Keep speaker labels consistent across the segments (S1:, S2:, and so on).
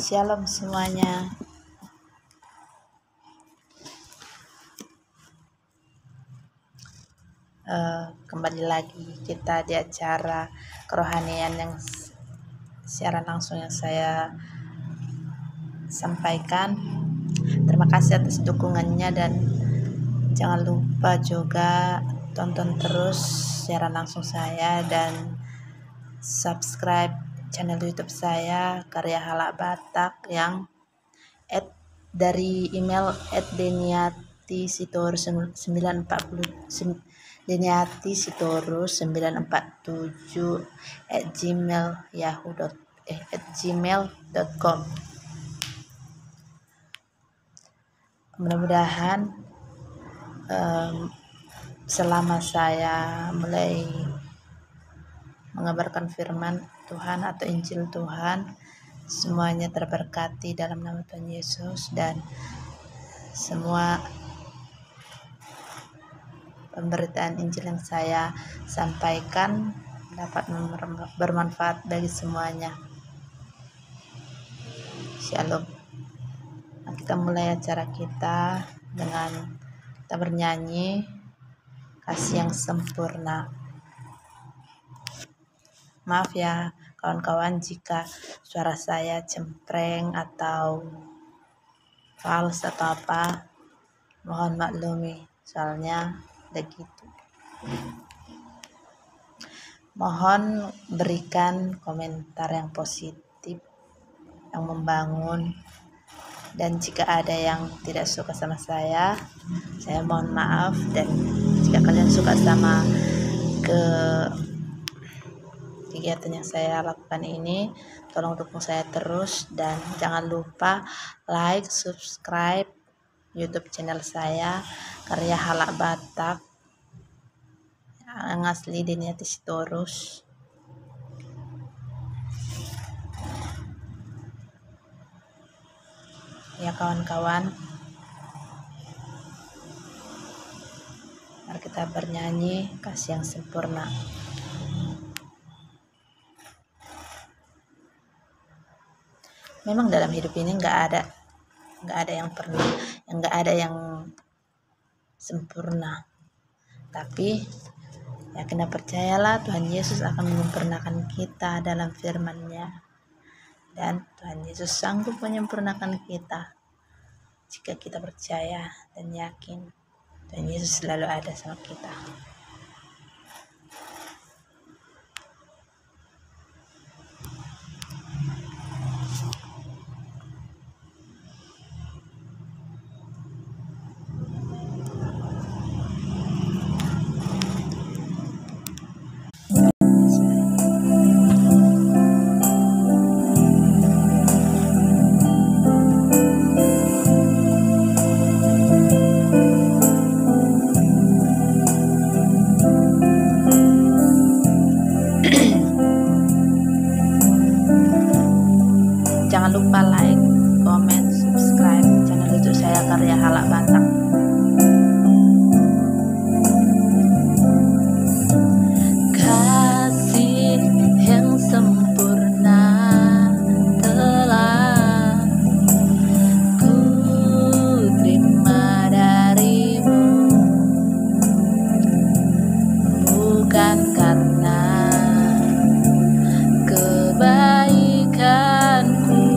S1: Shalom semuanya. Kembali lagi kita di acara kerohanian yang secara langsung yang saya sampaikan. Terima kasih atas dukungannya dan jangan lupa juga tonton terus siaran langsung saya dan subscribe channel YouTube saya Karya Halak Batak yang dari email deniatisitoru947@gmail.com. Mudah-mudahan selama saya mulai mengabarkan firman Tuhan atau Injil Tuhan, semuanya terberkati dalam nama Tuhan Yesus, dan semua pemberitaan Injil yang saya sampaikan dapat bermanfaat bagi semuanya. Shalom. Nah, kita mulai acara kita dengan kita bernyanyi Kasih yang Sempurna. Maaf ya kawan-kawan jika suara saya cempreng atau fals atau apa, mohon maklumi, soalnya begitu. Mohon berikan komentar yang positif, yang membangun, dan jika ada yang tidak suka sama saya mohon maaf, dan jika kalian suka sama kegiatan yang saya lakukan ini, tolong dukung saya terus dan jangan lupa like, subscribe YouTube channel saya Karya Halak Batak yang asli Deniatistorus. Ya kawan-kawan, mari kita bernyanyi Kasih yang Sempurna. Memang dalam hidup ini nggak ada yang sempurna, tapi yakin dan percayalah Tuhan Yesus akan menyempurnakan kita dalam firman-Nya, dan Tuhan Yesus sanggup menyempurnakan kita jika kita percaya dan yakin Tuhan Yesus selalu ada sama kita. Jangan lupa like, comment, subscribe channel YouTube saya Karya Halak Batak. Kasih yang sempurna telah ku terima darimu, bukan karena kebaikanku,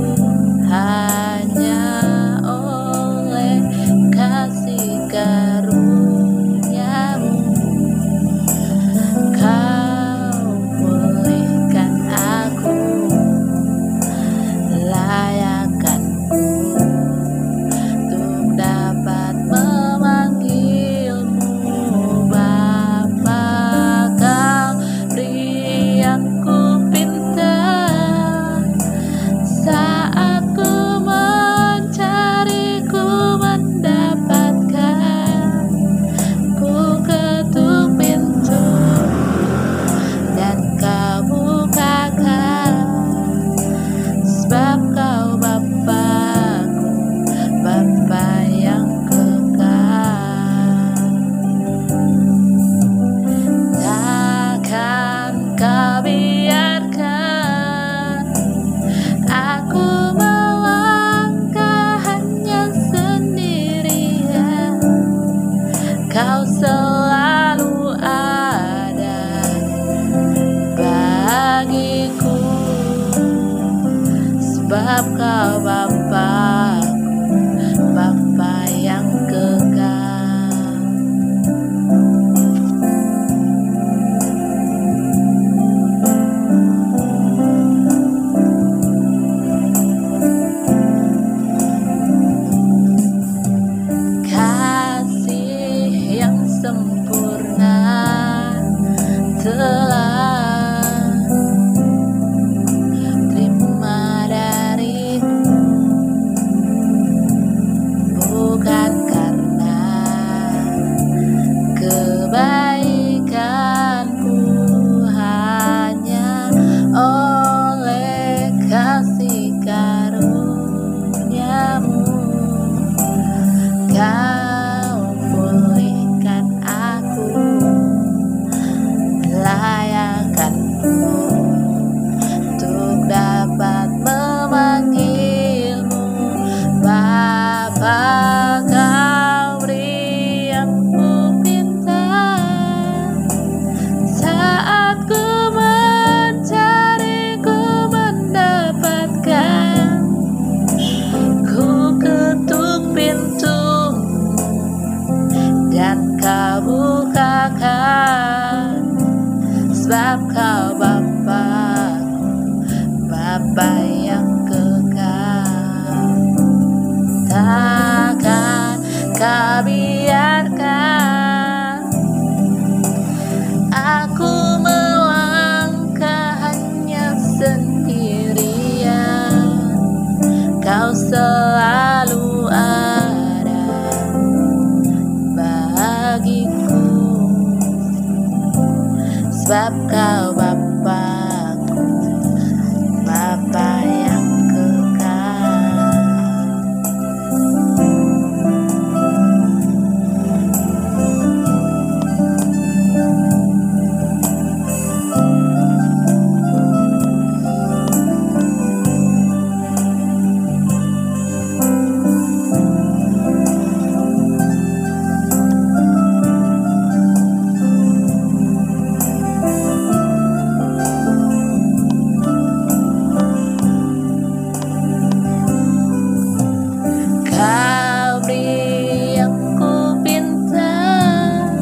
S1: hanya oleh kasih sebab Kau Bapa, Bapa yang kekal. Kasih yang sempurna telah terima darimu, bukan karena kebaikanku, hanya oleh kasih karunia-Mu Kau pulihkan aku, layakkanku untuk dapat memanggil-Mu Bapa. Kau beri aku pintar saat ku mencari, ku mendapatkan. Ku ketuk pintu dan Kau bukakan, sebab Kau Bapa, Bapa yang kekal. Takkan Kau biarkan aku melangkah hanya sendirian. Kau selalu ada bagiku, sebab Kau Bapa-Ku, Bapa yang kekal. Kau beri aku pintar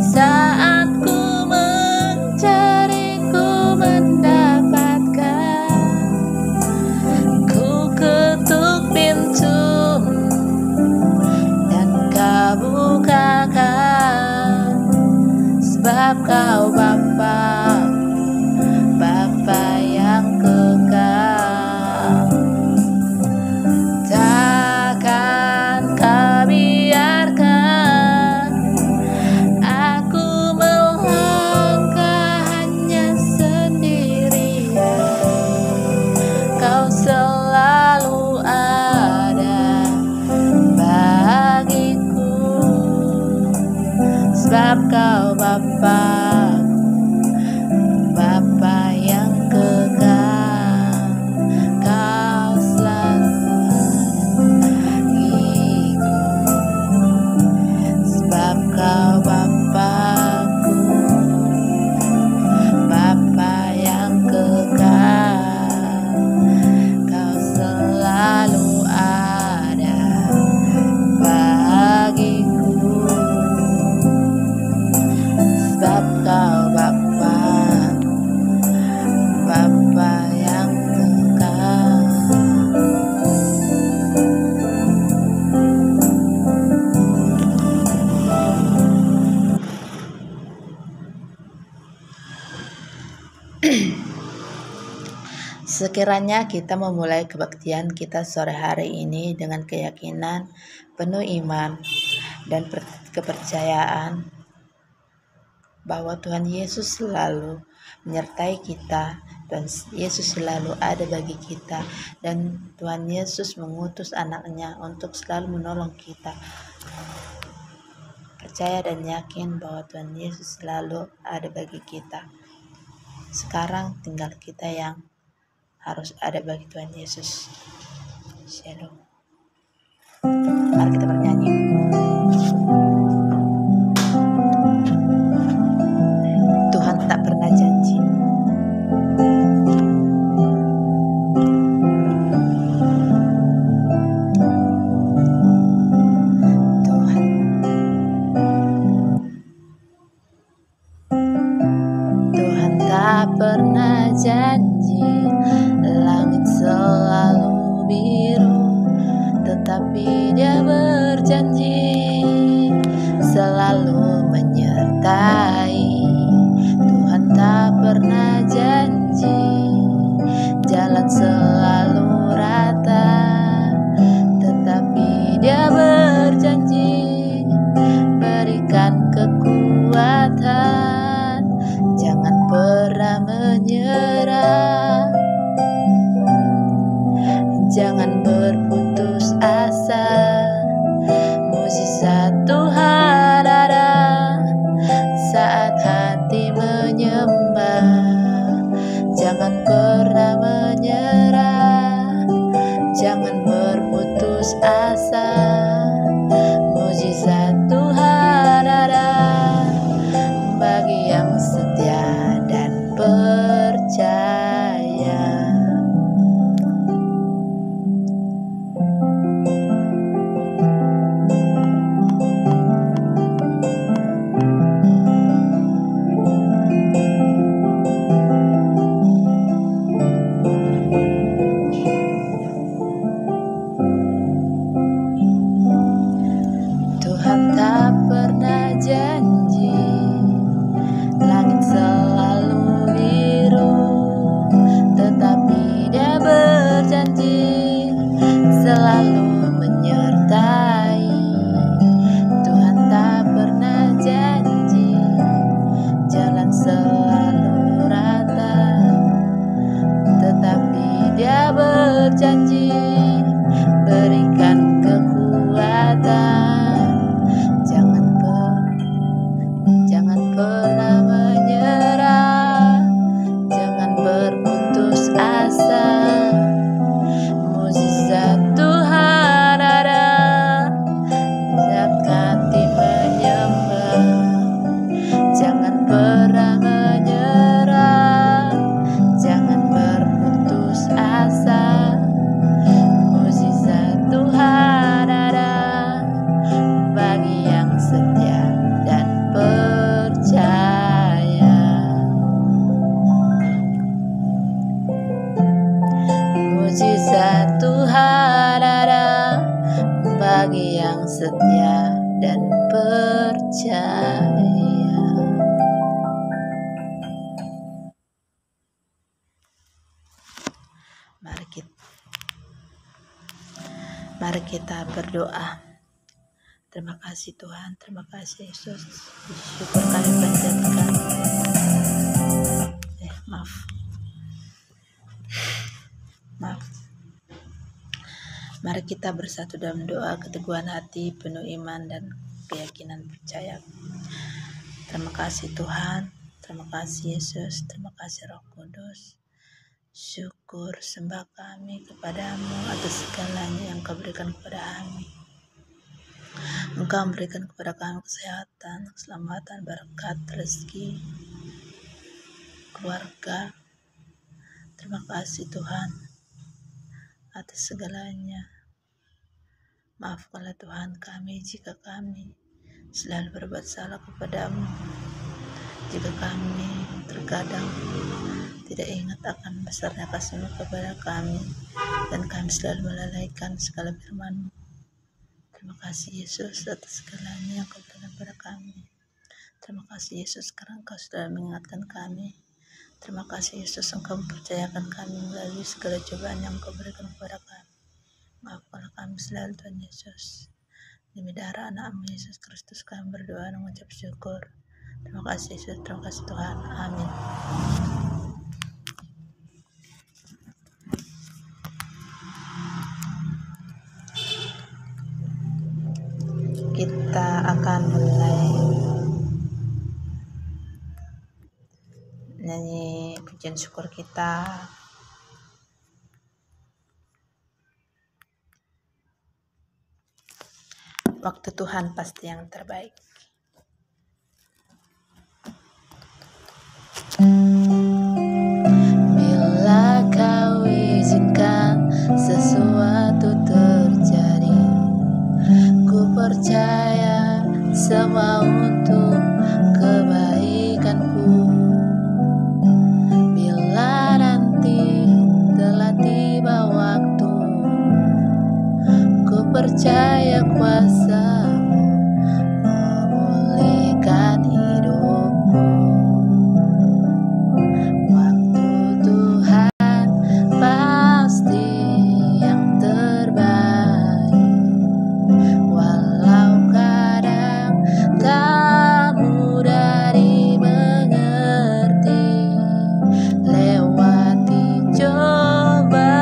S1: saat ku mencari, ku mendapatkan. Ku ketuk pintu dan Kau bukakan, sebab Kau Bapa, Bapa yang kekal. Takkan Kau biarkan aku melangkah hanya sendirian. Kau selalu ada bagiku, sebab Kau Bapa, Bapa yang kekal. Kau selalu bagiku, sebab Kau Bapa-Ku, Bapa yang kekal. Kau selalu ada bagiku, sebab Kau Bapa, Bapa yang kekal. Sekiranya kita memulai kebaktian kita sore hari ini dengan keyakinan, penuh iman, dan kepercayaan bahwa Tuhan Yesus selalu menyertai kita, dan Yesus selalu ada bagi kita, dan Tuhan Yesus mengutus anaknya untuk selalu menolong kita. Percaya dan yakin bahwa Tuhan Yesus selalu ada bagi kita. Sekarang tinggal kita yang harus ada bagi Tuhan Yesus. Shalom. Mari kita bernyanyi. Tuhan tak pernah janji. jangan berputus asa. Mujizat Tuhan ada saat hati menyembah. Jangan pernah menyerah, jangan berputus asa. Mujizat Tuhan ada bagi yang setia dan percaya. Tuhan tak pernah janji langit selalu biru, tetapi Dia berjanji selalu menyertai. Tuhan tak pernah janji jalan selalu rata, tetapi Dia berjanji berikan kekuatan. Jangan pernah menyerah, jangan berputus asa. Mujizat Tuhan ada saat hati menyembah. Jangan pernah menyerah, jangan berputus asa. Mujizat Tuhan ada bagi yang setia dan percaya. Mujizat Tuhan ada bagi yang setia dan percaya. Mari kita berdoa. Terima kasih Tuhan, terima kasih Yesus. Syukur kami panjatkan. Maaf. Mari kita bersatu dalam doa keteguhan hati, penuh iman dan keyakinan percaya. Terima kasih Tuhan, terima kasih Yesus, terima kasih Roh Kudus. Syukur sembah kami kepadamu atas segalanya yang Kau berikan kepada kami. Engkau memberikan kepada kami kesehatan, keselamatan, berkat, rezeki, keluarga. Terima kasih Tuhan atas segalanya. Maafkanlah Tuhan kami jika kami selalu berbuat salah kepadamu, jika kami terkadang tidak ingat akan besarnya kasih-Mu kepada kami, dan kami selalu melalaikan segala firman-Mu. Terima kasih Yesus atas segalanya yang Kau berikan kepada kami. Terima kasih Yesus karena Engkau sudah mengingatkan kami. Terima kasih Yesus Engkau mempercayakan kami melalui segala cobaan yang Engkau berikan kepada kami. Maafkanlah kami selalu Tuhan Yesus. Demi darah anak-Mu Yesus Kristus kami berdoa dan mengucap syukur. Terima kasih Yesus, terima kasih Tuhan. Amin. Kita akan mulai nyanyi pujian syukur kita. Waktu Tuhan pasti yang terbaik. Bila Kau izinkan sesuatu terjadi, ku percaya semua untuk kebaikanku. Bila nanti telah tiba waktu, ku percaya kuasa-Mu memulihkan hidupku. Waktu Tuhan pasti yang terbaik, walau kadang tak mudah dimengerti. Lewati cobaan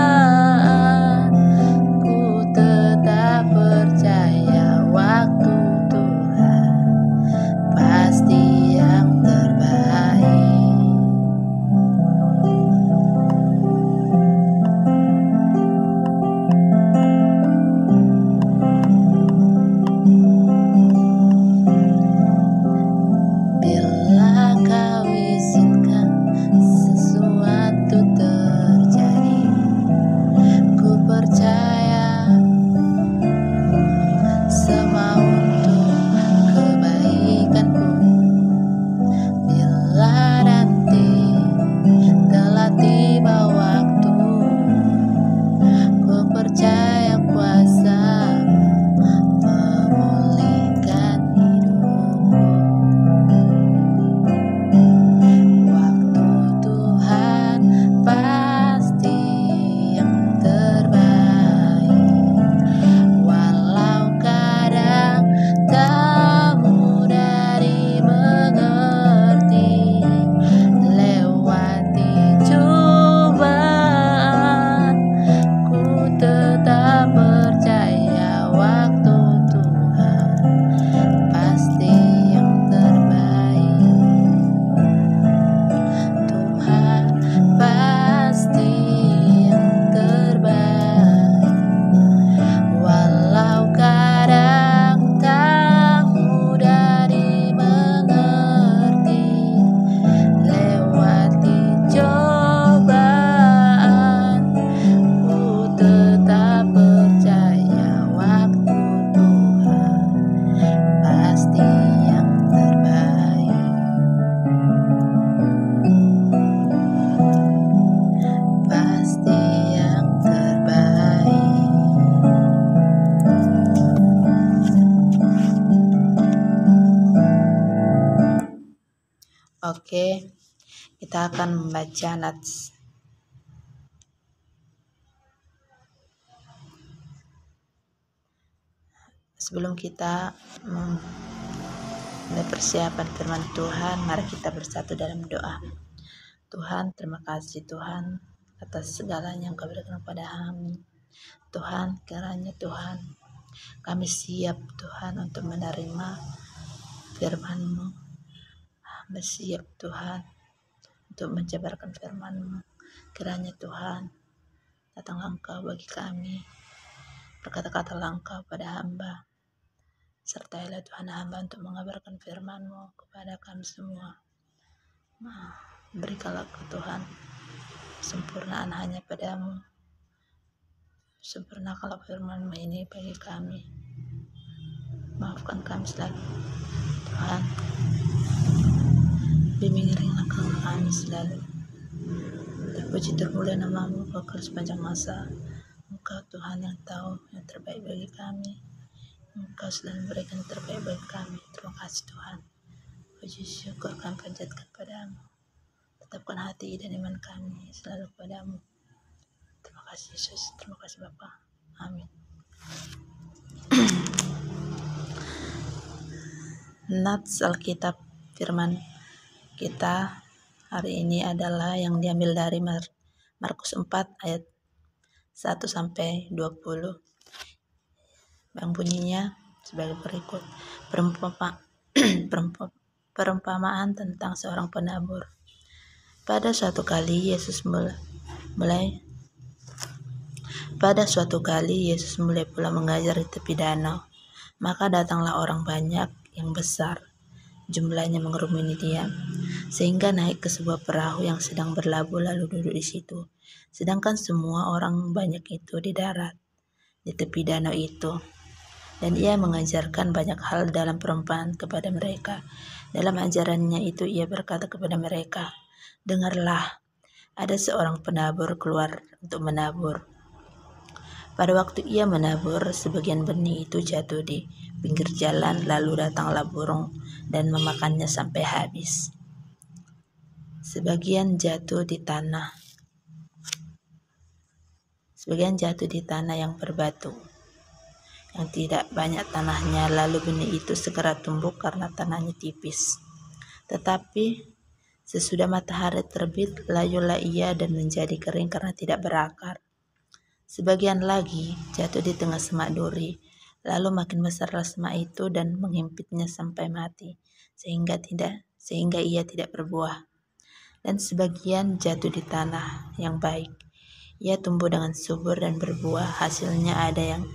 S1: Oke, kita akan membaca nats. Sebelum kita mulai persiapan firman Tuhan, mari kita bersatu dalam doa. Tuhan, terima kasih Tuhan atas segalanya yang Kau berikan kepada kami. Tuhan, kiranya Tuhan, kami siap Tuhan untuk menerima firman-Mu. Kami siap Tuhan untuk menjabarkan firman-Mu. Kiranya Tuhan, datanglah Engkau bagi kami. Berkata-katalah Engkau pada hamba. Sertailah Tuhan hamba untuk mengabarkan firman-Mu kepada kami semua. Berikanlah ke Tuhan sempurnaan hanya padamu. Sempurnakanlah firman-Mu ini bagi kami. Maafkan kami selalu Tuhan. Bimbing langkah kami selalu. Terpuji termulia nama-Mu kekal sepanjang masa. Engkau Tuhan yang tahu yang terbaik bagi kami. Engkau selalu memberikan yang terbaik bagi kami. Terima kasih Tuhan. Puji syukur kami panjatkan padamu. Tetapkan hati dan iman kami selalu padamu. Terima kasih Yesus. Terima kasih Bapa. Amin. Nats Alkitab firman kita hari ini adalah yang diambil dari Markus 4 ayat 1 sampai 20. Yang bunyinya sebagai berikut. Perumpamaan tentang seorang penabur. Pada suatu kali Yesus mulai pula mengajar di tepi danau. Maka datanglah orang banyak yang besar, jumlahnya mengerumuni dia, sehingga naik ke sebuah perahu yang sedang berlabuh lalu duduk di situ. Sedangkan semua orang banyak itu di darat, di tepi danau itu. Dan ia mengajarkan banyak hal dalam perumpamaan kepada mereka. Dalam ajarannya itu ia berkata kepada mereka, "Dengarlah, ada seorang penabur keluar untuk menabur. Pada waktu ia menabur, sebagian benih itu jatuh di pinggir jalan, lalu datanglah burung dan memakannya sampai habis. Sebagian jatuh di tanah yang berbatu, yang tidak banyak tanahnya, lalu benih itu segera tumbuh karena tanahnya tipis. Tetapi sesudah matahari terbit, layulah ia dan menjadi kering karena tidak berakar. Sebagian lagi jatuh di tengah semak duri, lalu makin besarlah semak itu dan menghimpitnya sampai mati, sehingga ia tidak berbuah. Dan sebagian jatuh di tanah yang baik. Ia tumbuh dengan subur dan berbuah, hasilnya ada yang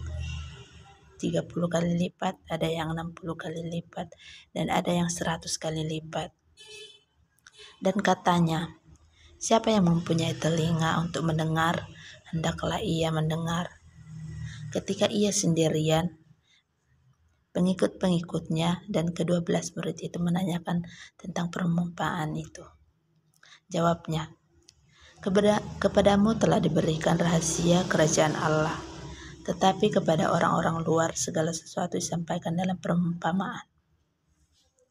S1: 30 kali lipat, ada yang 60 kali lipat, dan ada yang 100 kali lipat." Dan katanya, "Siapa yang mempunyai telinga untuk mendengar, hendaklah ia mendengar." Ketika ia sendirian, pengikut-pengikutnya dan ke-12 murid itu menanyakan tentang perumpamaan itu. Jawabnya, "Kepadamu telah diberikan rahasia kerajaan Allah. Tetapi kepada orang-orang luar segala sesuatu disampaikan dalam perumpamaan,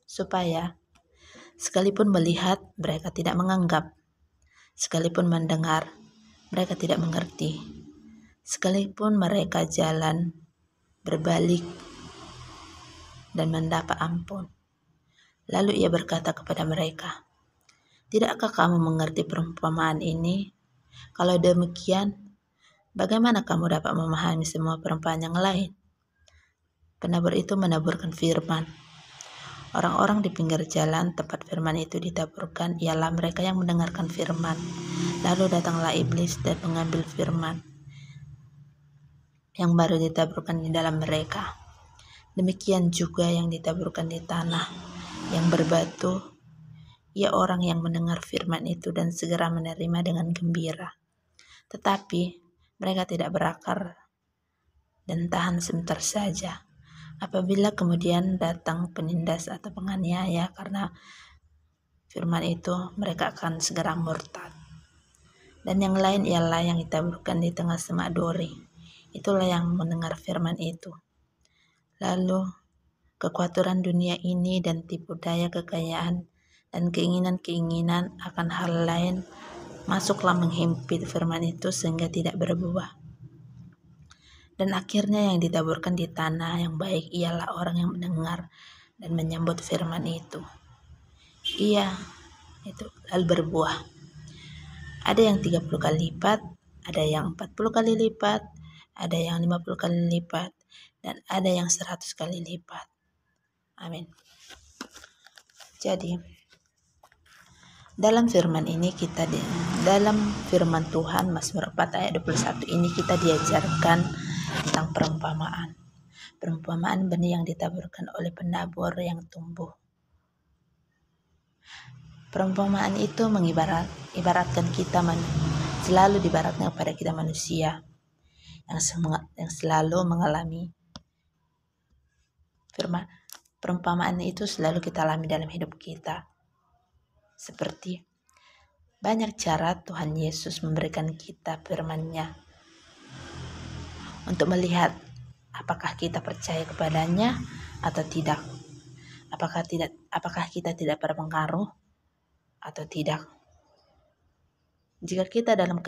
S1: supaya sekalipun melihat mereka tidak menganggap, sekalipun mendengar mereka tidak mengerti, sekalipun mereka jalan berbalik dan mendapat ampun." Lalu ia berkata kepada mereka, "Tidakkah kamu mengerti perumpamaan ini? Kalau demikian, bagaimana kamu dapat memahami semua perumpamaan yang lain?" Penabur itu menaburkan firman. Orang-orang di pinggir jalan tempat firman itu ditaburkan ialah mereka yang mendengarkan firman. Lalu datanglah iblis dan mengambil firman yang baru ditaburkan di dalam mereka. Demikian juga yang ditaburkan di tanah yang berbatu, ia orang yang mendengar firman itu dan segera menerima dengan gembira. Tetapi mereka tidak berakar dan tahan sebentar saja. Apabila kemudian datang penindas atau penganiaya karena firman itu, mereka akan segera murtad. Dan yang lain ialah yang ditaburkan di tengah semak duri. Itulah yang mendengar firman itu. Lalu kekhawatiran dunia ini dan tipu daya kekayaan dan keinginan-keinginan akan hal lain masuklah menghimpit firman itu sehingga tidak berbuah. Dan akhirnya yang ditaburkan di tanah yang baik ialah orang yang mendengar dan menyambut firman itu. Ia itu lalu berbuah. Ada yang 30 kali lipat, ada yang 40 kali lipat, ada yang 50 kali lipat, dan ada yang 100 kali lipat. Amin. Jadi, dalam firman Tuhan Mazmur 4 ayat 21 ini kita diajarkan tentang perumpamaan. Perumpamaan benih yang ditaburkan oleh penabur yang tumbuh. Perumpamaan itu ibaratkan kita selalu dibaratkan kepada kita manusia yang selalu mengalami perumpamaan itu selalu kita alami dalam hidup kita. Seperti banyak cara Tuhan Yesus memberikan kita firman-Nya untuk melihat apakah kita percaya kepadanya atau tidak. Apakah kita tidak berpengaruh atau tidak. Jika kita dalam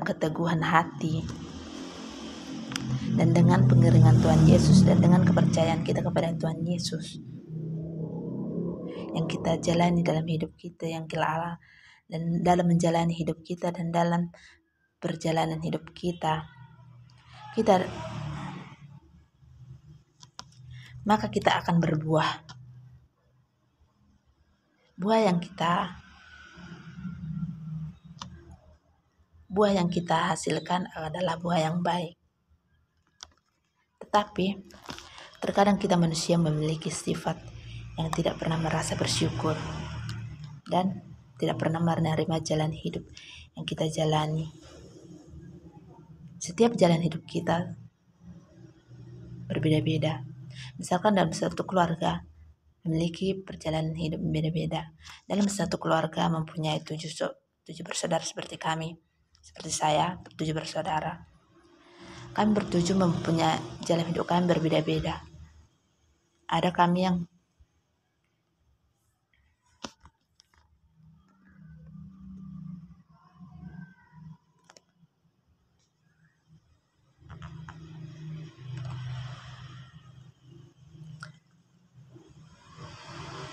S1: keteguhan hati dan dengan pengiringan Tuhan Yesus dan dengan kepercayaan kita kepada Tuhan Yesus yang kita jalani dalam hidup kita, yang kita dan dalam menjalani hidup kita dan dalam perjalanan hidup kita, maka kita akan berbuah. Buah yang kita hasilkan adalah buah yang baik. Tetapi terkadang kita manusia memiliki sifat yang tidak pernah merasa bersyukur dan tidak pernah menerima jalan hidup yang kita jalani. Setiap jalan hidup kita berbeda-beda. Misalkan dalam satu keluarga memiliki perjalanan hidup berbeda-beda. Dalam satu keluarga mempunyai 7 bersaudara seperti kami, seperti saya, 7 bersaudara. Kami bertujuh mempunyai jalan hidup kami berbeda-beda. Ada kami yang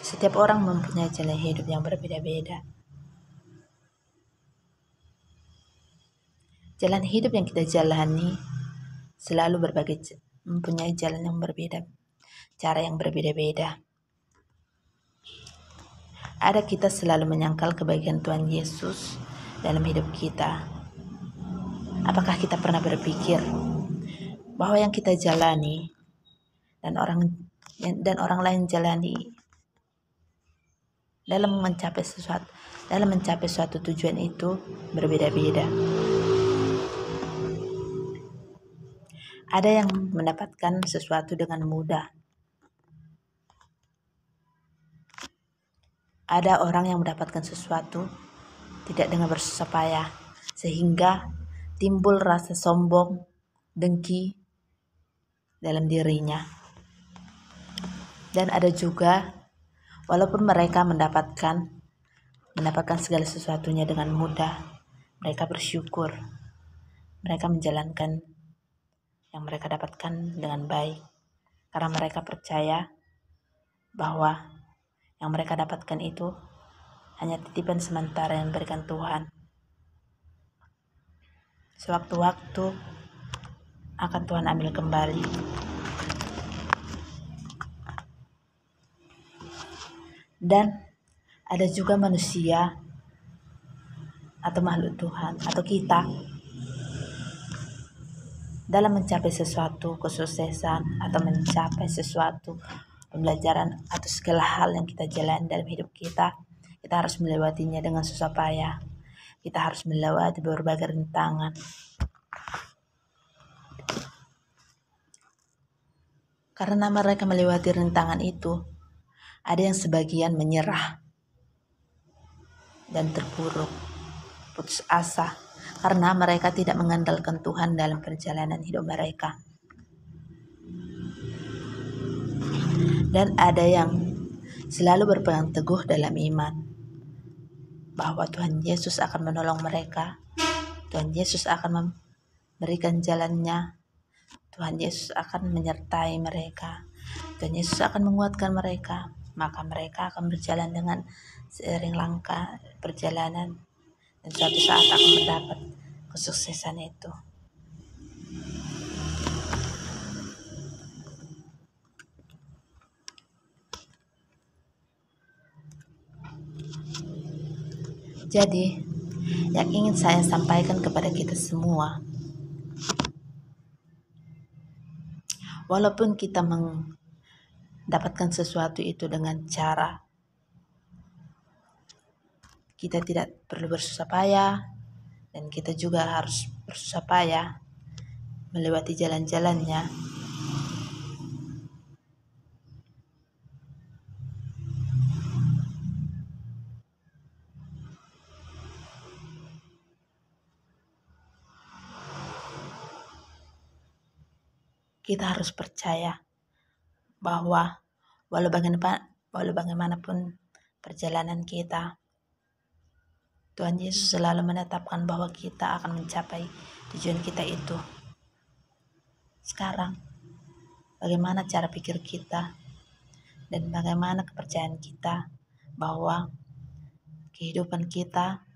S1: setiap orang mempunyai jalan hidup yang berbeda-beda. Jalan hidup yang kita jalani selalu mempunyai jalan yang berbeda, cara yang berbeda-beda. Ada kita selalu menyangkal kebaikan Tuhan Yesus dalam hidup kita. Apakah kita pernah berpikir bahwa yang kita jalani dan orang lain jalani dalam mencapai suatu tujuan itu berbeda-beda. Ada yang mendapatkan sesuatu dengan mudah. Ada orang yang mendapatkan sesuatu tidak dengan bersusah payah, sehingga timbul rasa sombong, dengki dalam dirinya. Dan ada juga, walaupun mereka mendapatkan segala sesuatunya dengan mudah, mereka bersyukur. Mereka menjalankan yang mereka dapatkan dengan baik, karena mereka percaya bahwa yang mereka dapatkan itu hanya titipan sementara yang diberikan Tuhan. Sewaktu-waktu akan Tuhan ambil kembali. Dan ada juga manusia atau makhluk Tuhan atau kita dalam mencapai sesuatu kesuksesan atau mencapai sesuatu pembelajaran atau segala hal yang kita jalani dalam hidup kita harus melewatinya dengan susah payah. Kita harus melewati berbagai rintangan. Karena mereka melewati rintangan itu, ada yang sebagian menyerah dan terpuruk, putus asa, karena mereka tidak mengandalkan Tuhan dalam perjalanan hidup mereka. Dan ada yang selalu berpegang teguh dalam iman bahwa Tuhan Yesus akan menolong mereka, Tuhan Yesus akan memberikan jalannya, Tuhan Yesus akan menyertai mereka, Tuhan Yesus akan menguatkan mereka, maka mereka akan berjalan dengan seiring langkah perjalanan dan suatu saat akan mendapat kesuksesan itu. Jadi, yang ingin saya sampaikan kepada kita semua, walaupun kita mendapatkan sesuatu itu dengan cara kita tidak perlu bersusah payah, dan kita juga harus bersusah payah melewati jalan-jalannya, kita harus percaya bahwa walau bagaimanapun perjalanan kita, Tuhan Yesus selalu menetapkan bahwa kita akan mencapai tujuan kita itu. Sekarang, bagaimana cara pikir kita dan bagaimana kepercayaan kita bahwa kehidupan kita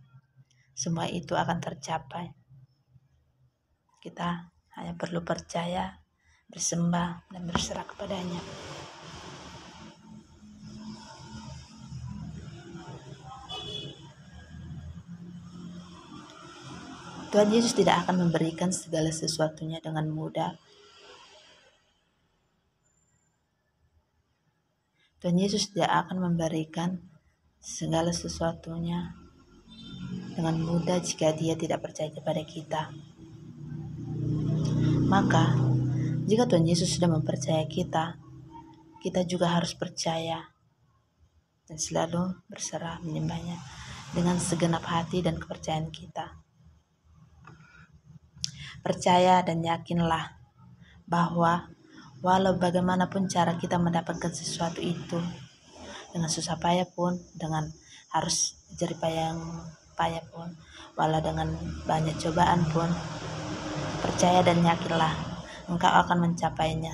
S1: semua itu akan tercapai. Kita hanya perlu percaya, bersembah, dan berserah kepadanya. Tuhan Yesus tidak akan memberikan segala sesuatunya dengan mudah. Tuhan Yesus tidak akan memberikan segala sesuatunya dengan mudah jika Dia tidak percaya kepada kita. Maka, jika Tuhan Yesus sudah mempercayai kita, kita juga harus percaya dan selalu berserah menyembahnya dengan segenap hati dan kepercayaan kita. Percaya dan yakinlah bahwa walau bagaimanapun cara kita mendapatkan sesuatu itu, dengan susah payah pun, dengan harus jerih payah pun, walau dengan banyak cobaan pun, percaya dan yakinlah engkau akan mencapainya,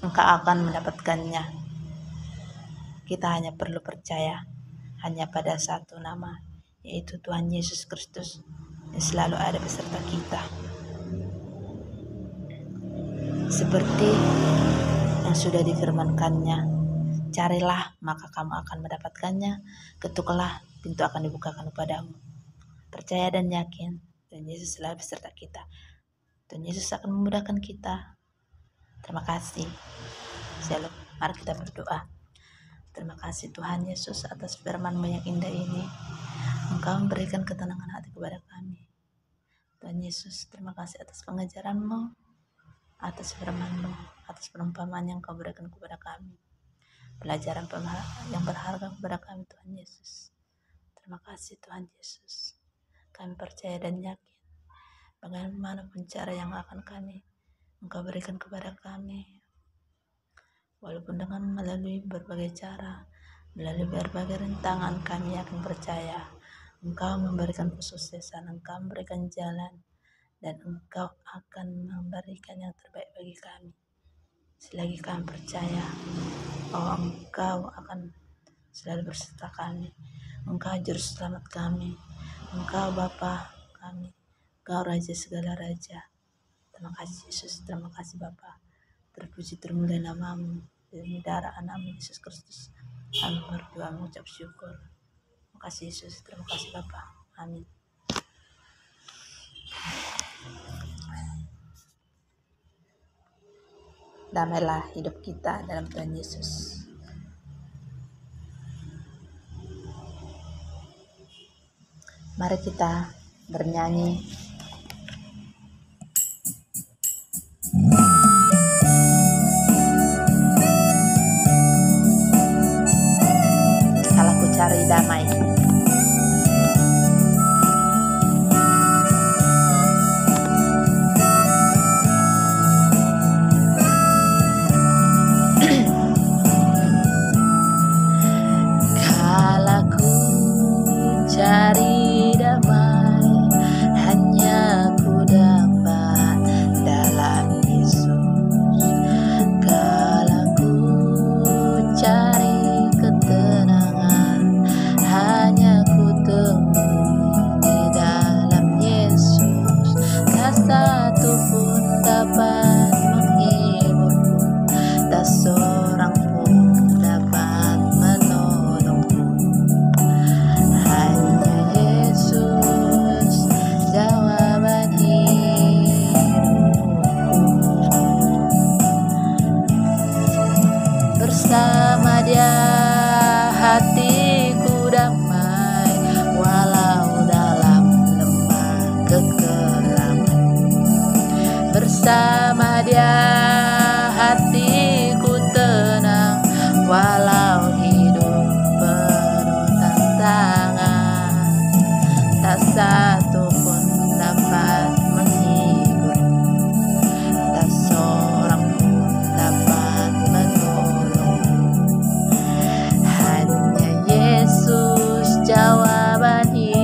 S1: engkau akan mendapatkannya. Kita hanya perlu percaya hanya pada satu nama, yaitu Tuhan Yesus Kristus yang selalu ada beserta kita. Seperti yang sudah difirmankannya, carilah maka kamu akan mendapatkannya, ketuklah pintu akan dibukakan kepadamu. Percaya dan yakin, Tuhan Yesus selalu beserta kita. Tuhan Yesus akan memudahkan kita. Terima kasih. Shalom. Mari kita berdoa. Terima kasih Tuhan Yesus atas firman-Mu yang indah ini. Engkau memberikan ketenangan hati kepada kami. Tuhan Yesus, terima kasih atas pengajaran-Mu, atas firman-Mu, atas perumpamaan yang Kau berikan kepada kami. Pelajaran yang berharga kepada kami, Tuhan Yesus. Terima kasih Tuhan Yesus. Kami percaya dan yakin bagaimanapun cara yang akan Engkau berikan kepada kami, walaupun dengan melalui berbagai cara, melalui berbagai rintangan, kami yakin percaya Engkau memberikan kesuksesan, Engkau memberikan jalan, dan Engkau akan memberikan yang terbaik bagi kami. Selagi kami percaya bahwa Engkau akan selalu berserta kami, Engkau juru selamat kami, Engkau Bapa kami, Engkau Raja segala Raja. Terima kasih Yesus, terima kasih Bapa. Terpuji termulia nama-Mu, demi darah anak-Mu Yesus Kristus. Kami berdoa mengucap syukur. Terima kasih Yesus, terima kasih Bapa. Amin. Damailah hidup kita dalam Tuhan Yesus. Mari kita bernyanyi. Kalau ku cari damai. kekelaman. Bersama Dia hatiku tenang, walau hidup penuh tantangan. Tak satu pun dapat menghibur, tak seorang pun dapat menolong. Hanya Yesus jawaban hidup.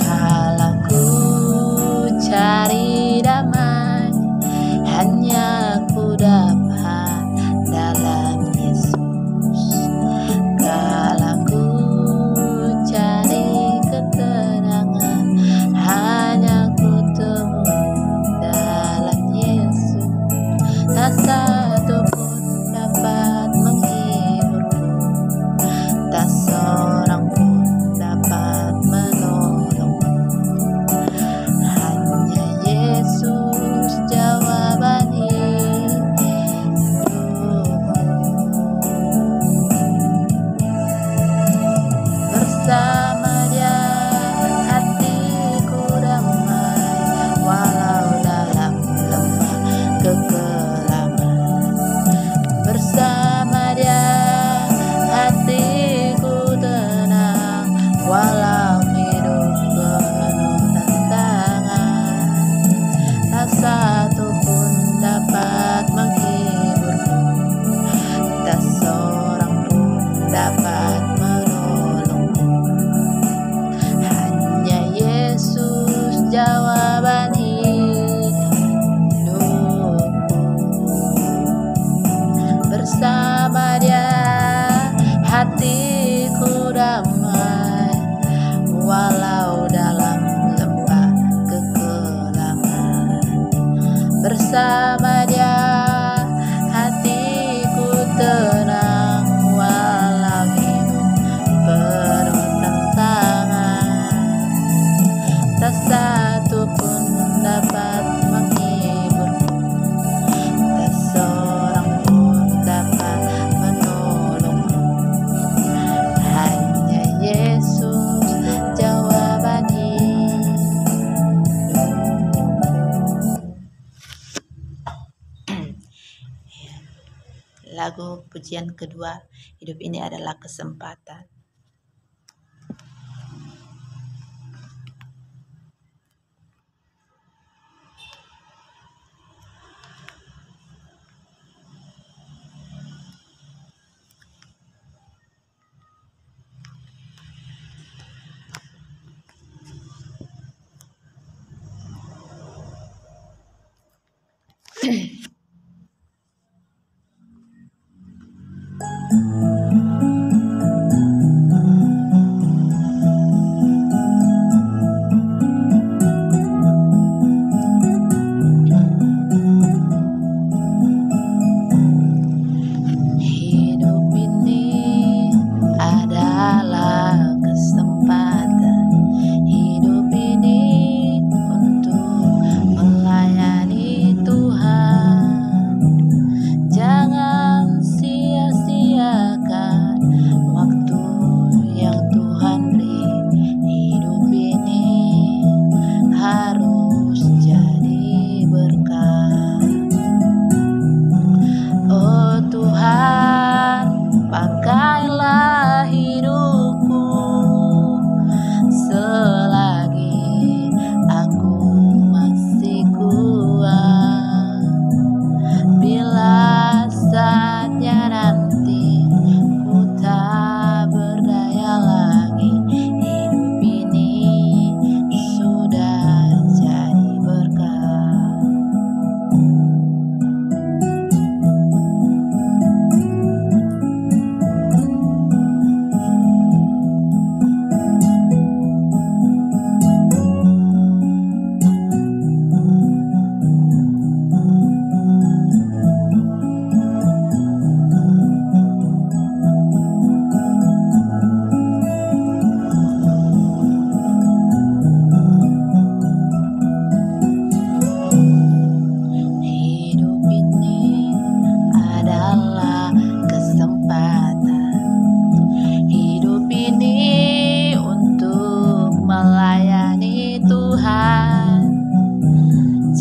S1: Kalau ku cari damai, hanya ku dapat dalam Yesus. Kalau ku cari ketenangan, hanya ku temui dalam Yesus. Tak satu pun dapat menghiburku, tak seorang pun dapat menolong. Hanya Yesus jawaban hidupku. Bersama Dia hatiku damai, walau dalam lembah kekelaman. Bersama Dia hatiku tenang, walau hidup penuh tantangan. Tak satu pun dapat menghiburku, tak seorang pun dapat menolong. Hanya Yesus jawaban hidupku. Bersama Dia hatiku damai, walau dalam lembah kekelaman. Bersama Dia hatiku tenang, walau hidup penuh tantangan. Tak satu pun dapat menghiburku, tak seorang pun dapat menolongku. Hanya Yesus jawaban hidupku. Lagu pujian kedua, hidup ini adalah kesempatan. Hidup ini adalah kesempatan, hidup ini untuk melayani Tuhan.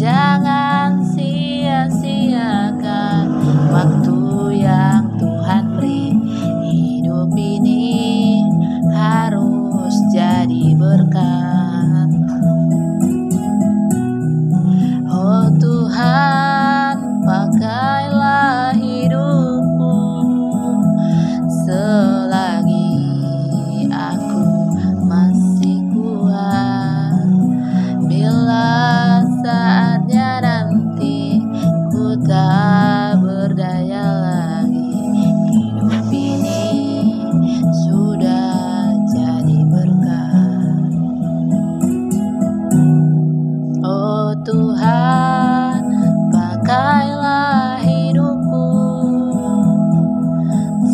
S1: Jangan sia-siakan waktu yang Tuhan beri. Hidup ini harus jadi berkat. Oh Tuhan, pakailah hidupku selagi aku masih kuat. Bila saatnya nanti ku tak berdaya lagi, hidup ini sudah jadi berkat. Oh Tuhan, pakailah hidupku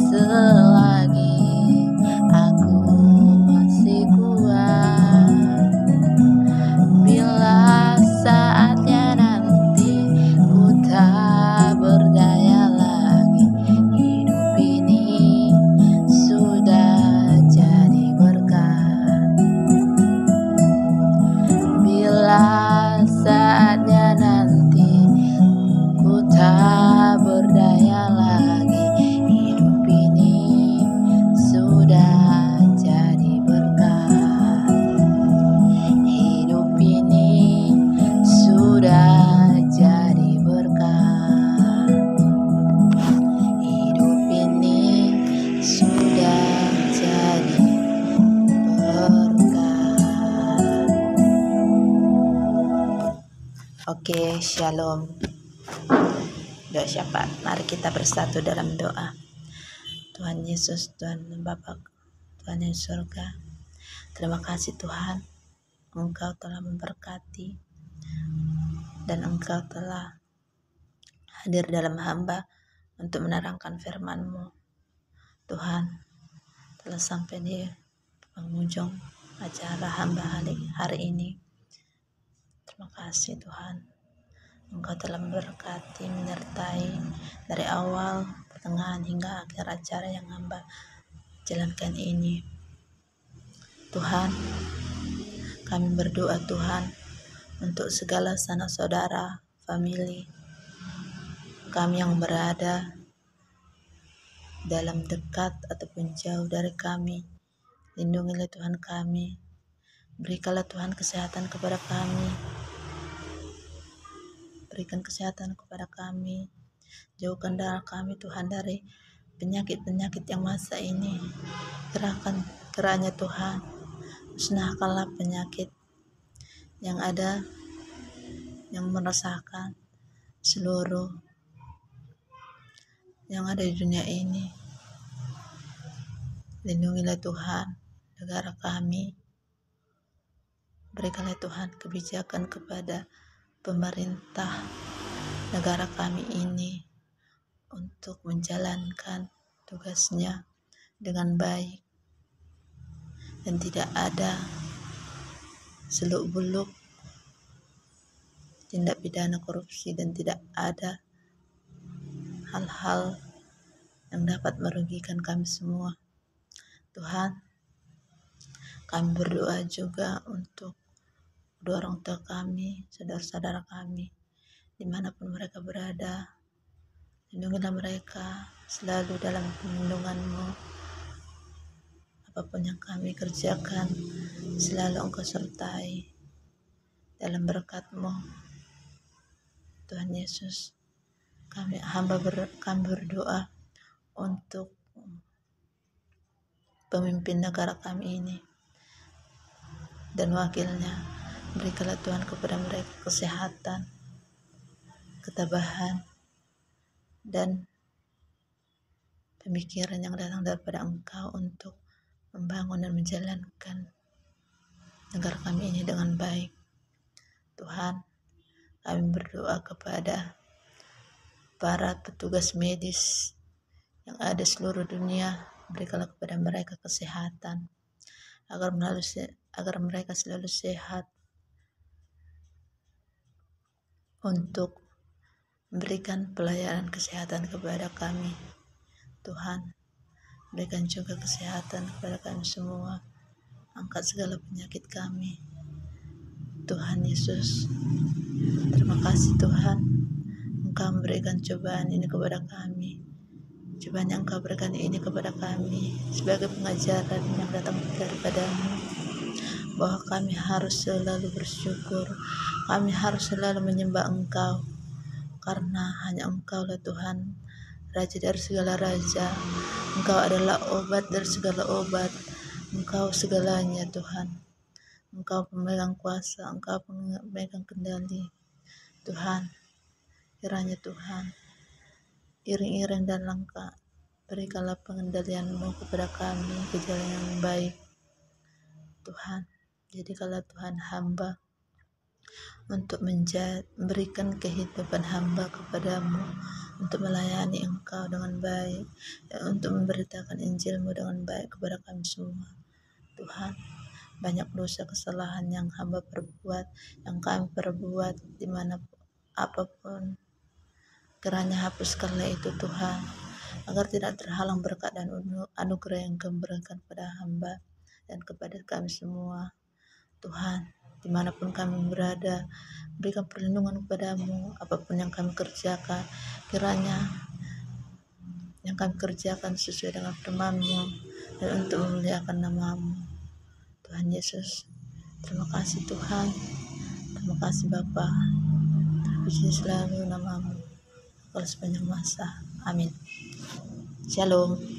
S1: selagi aku masih kuat. Bila saatnya nanti ku tak berdaya lagi, hidup ini sudah jadi berkat. Bila saatnya nanti ku tak berdaya lagi, hidup ini sudah jadi berkat. Hidup ini sudah jadi berkat. Hidup ini sudah jadi berkat. Oke, shalom. Doa syafaat. Mari kita bersatu dalam doa. Tuhan Yesus, Tuhan Bapa, Tuhan yang surga, terima kasih Tuhan, Engkau telah memberkati dan Engkau telah hadir dalam hamba untuk menerangkan firman-Mu. Tuhan, telah sampai di penghujung acara hamba hari ini. Terima kasih Tuhan, Engkau telah memberkati, menyertai dari awal, pertengahan hingga akhir acara yang hamba jalankan ini. Tuhan, kami berdoa Tuhan untuk segala sanak saudara, famili kami yang berada dalam dekat ataupun jauh dari kami. Lindungilah Tuhan kami, berikanlah Tuhan kesehatan kepada kami, berikan kesehatan kepada kami, jauhkan dari kami Tuhan dari penyakit-penyakit yang masa ini. Kiranya Tuhan, musnahkanlah penyakit yang ada, yang meresahkan seluruh yang ada di dunia ini. Lindungilah Tuhan negara kami, berikanlah Tuhan kebijakan kepada pemerintah negara kami ini untuk menjalankan tugasnya dengan baik dan tidak ada seluk-beluk tindak pidana korupsi dan tidak ada hal-hal yang dapat merugikan kami semua. Tuhan, kami berdoa juga untuk kedua orang tua kami, saudara-saudara kami, dimanapun mereka berada. Lindungilah mereka selalu dalam perlindungan-Mu. Apapun yang kami kerjakan, selalu Engkau sertai dalam berkat-Mu. Tuhan Yesus, kami berdoa untuk pemimpin negara kami ini dan wakilnya. Berikanlah Tuhan kepada mereka kesehatan, ketabahan, dan pemikiran yang datang daripada Engkau untuk membangun dan menjalankan negara kami ini dengan baik. Tuhan, kami berdoa kepada para petugas medis yang ada seluruh dunia, berikanlah kepada mereka kesehatan agar mereka selalu sehat untuk memberikan pelayanan kesehatan kepada kami. Tuhan, berikan juga kesehatan kepada kami semua, angkat segala penyakit kami, Tuhan Yesus. Terima kasih Tuhan, Engkau memberikan cobaan ini kepada kami. Cobaan yang Engkau berikan ini kepada kami sebagai pengajaran yang datang daripada-Mu, bahwa kami harus selalu bersyukur, kami harus selalu menyembah Engkau, karena hanya Engkau lah Tuhan, Raja dari segala raja. Engkau adalah obat dari segala obat. Engkau segalanya Tuhan. Engkau pemegang kuasa, Engkau pemegang kendali. Tuhan, kiranya Tuhan, iring-iring dan langkah, berikanlah pengendalian-Mu kepada kami ke jalan yang baik. Tuhan, jadikanlah Tuhan hamba untuk memberikan kehidupan hamba kepadamu, untuk melayani Engkau dengan baik, dan untuk memberitakan Injil-Mu dengan baik kepada kami semua. Tuhan, banyak dosa kesalahan yang hamba perbuat, yang kami perbuat dimanapun apapun, kiranya hapuskanlah itu Tuhan, agar tidak terhalang berkat dan anugerah yang Kau berikan kepada hamba dan kepada kami semua. Tuhan, dimanapun kami berada, berikan perlindungan kepadamu. Apapun yang kami kerjakan, kiranya yang kami kerjakan sesuai dengan firman-Mu dan untuk memuliakan nama-Mu. Tuhan Yesus, terima kasih Tuhan, terima kasih Bapa, terpuji selalu nama-Mu kalau sepanjang masa. Amin. Shalom.